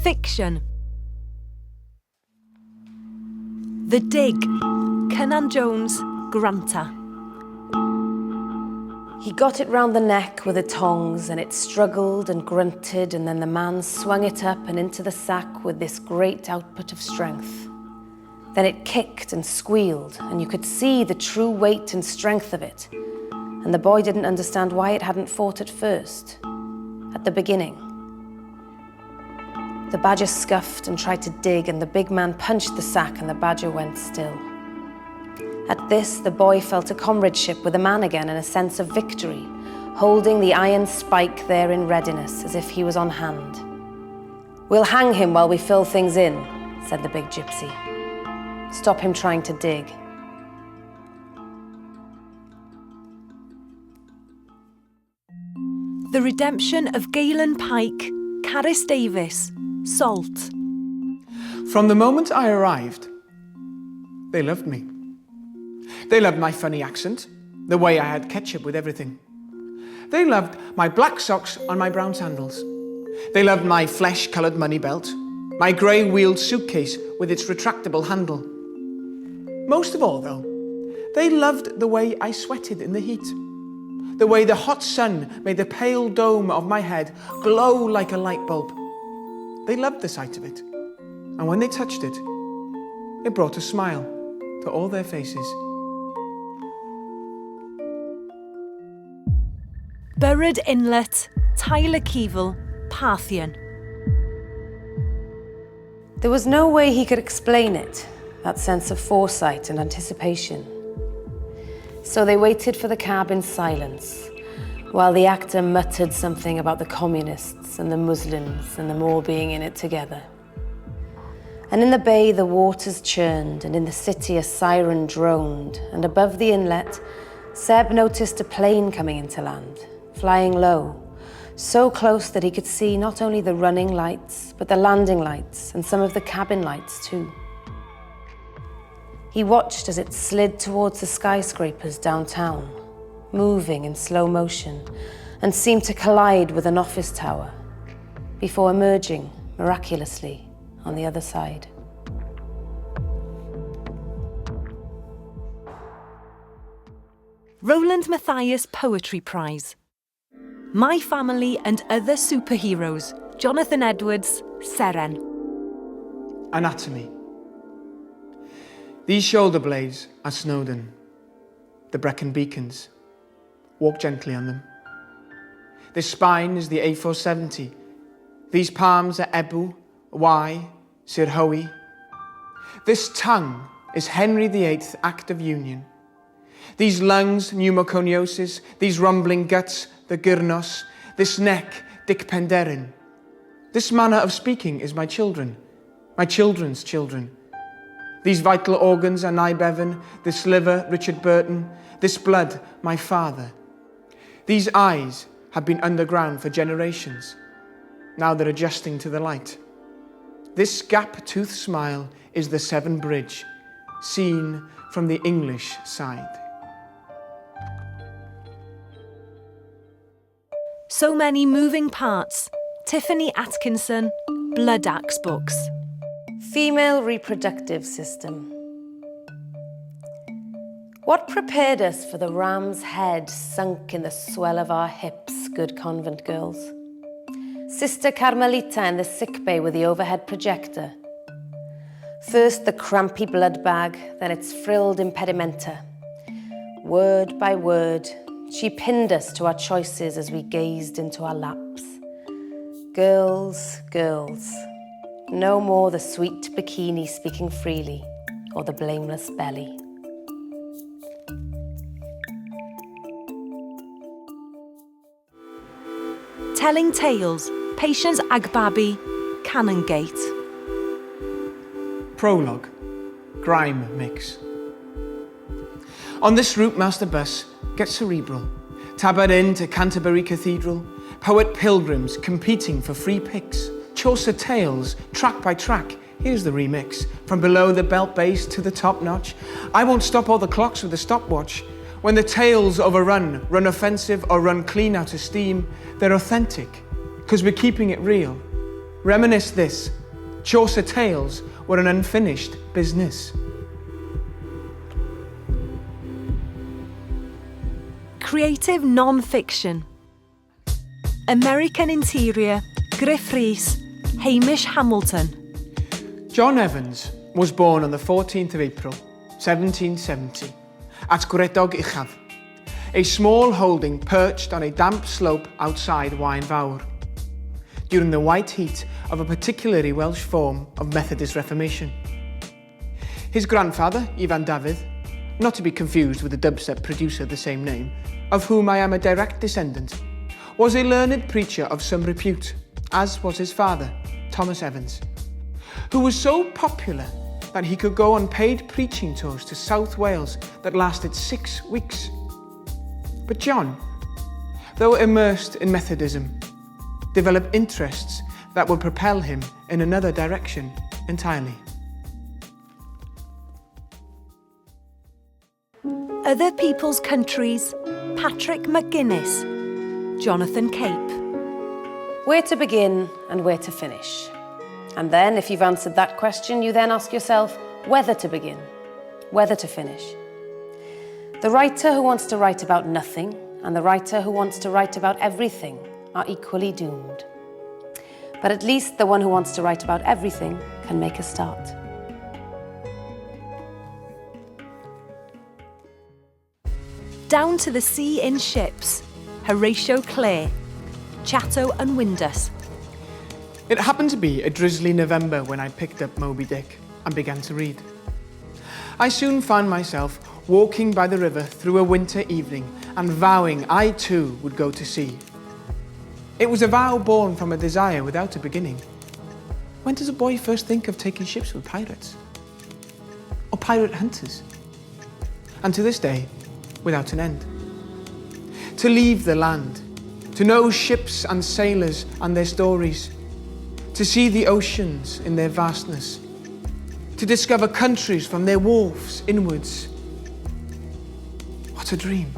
Fiction. The Dig. Cynan Jones, Granta. He got it round the neck with the tongs, and it struggled and grunted, and then the man swung it up and into the sack with this great output of strength. Then it kicked and squealed, and you could see the true weight and strength of it. And the boy didn't understand why it hadn't fought at first, at the beginning. The badger scuffed and tried to dig, and the big man punched the sack, and the badger went still. At this, the boy felt a comradeship with the man again and a sense of victory, holding the iron spike there in readiness, as if he was on hand. "We'll hang him while we fill things in," said the big gypsy. "Stop him trying to dig." The Redemption of Galen Pike, Caris Davis, Salt. From the moment I arrived, they loved me. They loved my funny accent, the way I had ketchup with everything. They loved my black socks on my brown sandals. They loved my flesh-coloured money belt, my grey-wheeled suitcase with its retractable handle. Most of all, though, they loved the way I sweated in the heat, the way the hot sun made the pale dome of my head glow like a light bulb. They loved the sight of it, and when they touched it, it brought a smile to all their faces. Burrard Inlet, Tyler Keevil, Parthian. There was no way he could explain it, that sense of foresight and anticipation. So they waited for the cab in silence, while the actor muttered something about the communists and the Muslims and them all being in it together. And in the bay, the waters churned, and in the city, a siren droned, and above the inlet, Seb noticed a plane coming into land, flying low, so close that he could see not only the running lights, but the landing lights and some of the cabin lights too. He watched as it slid towards the skyscrapers downtown, moving in slow motion, and seemed to collide with an office tower, before emerging, miraculously, on the other side. Roland Matthias Poetry Prize. My Family and Other Superheroes, Jonathan Edwards, Seren. Anatomy. These shoulder blades are Snowdon, the Brecon beacons. Walk gently on them. This spine is the A470. These palms are Ebu, Y, Sir Hoey. This tongue is Henry VIII's Act of Union. These lungs, pneumoconiosis. These rumbling guts, the Gyrnos. This neck, Dick Penderyn. This manner of speaking is my children, my children's children. These vital organs are Nye Bevan, this liver, Richard Burton, this blood, my father. These eyes have been underground for generations. Now they're adjusting to the light. This gap-toothed smile is the Severn Bridge, seen from the English side. So Many Moving Parts, Tiffany Atkinson, Blood Axe Books. Female reproductive system. What prepared us for the ram's head sunk in the swell of our hips, good convent girls? Sister Carmelita in the sickbay with the overhead projector. First the crampy blood bag, then its frilled impedimenta. Word by word, she pinned us to our choices as we gazed into our laps. Girls, girls. No more the sweet bikini speaking freely, or the blameless belly. Telling Tales, Patience Agbabi, Canongate. Prologue, grime mix. On this route, Master Bus gets cerebral. Tabard Inn to Canterbury Cathedral, poet pilgrims competing for free picks. Chaucer tales, track by track. Here's the remix. From below the belt base to the top notch. I won't stop all the clocks with a stopwatch. When the tales overrun, run offensive or run clean out of steam, they're authentic, because we're keeping it real. Reminisce this, Chaucer tales were an unfinished business. Creative non-fiction. American Interior, Griff Rhys, Hamish Hamilton. John Evans was born on the 14th of April, 1770, at Gwredog Uchaf, a small holding perched on a damp slope outside Waun during the white heat of a particularly Welsh form of Methodist Reformation. His grandfather, Ivan Dafydd, not to be confused with the dubstep producer of the same name, of whom I am a direct descendant, was a learned preacher of some repute, as was his father, Thomas Evans, who was so popular that he could go on paid preaching tours to South Wales that lasted 6 weeks. But John, though immersed in Methodism, developed interests that would propel him in another direction entirely. Other People's Countries, Patrick McGuinness, Jonathan Cape. Where to begin and where to finish. And then, if you've answered that question, you then ask yourself whether to begin, whether to finish. The writer who wants to write about nothing and the writer who wants to write about everything are equally doomed. But at least the one who wants to write about everything can make a start. Down to the Sea in Ships, Horatio Clare, Chatto and Windus. It happened to be a drizzly November when I picked up Moby Dick and began to read. I soon found myself walking by the river through a winter evening and vowing I too would go to sea. It was a vow born from a desire without a beginning. When does a boy first think of taking ships with pirates? Or pirate hunters? And to this day, without an end. To leave the land, to know ships and sailors and their stories, to see the oceans in their vastness, to discover countries from their wharfs inwards. What a dream.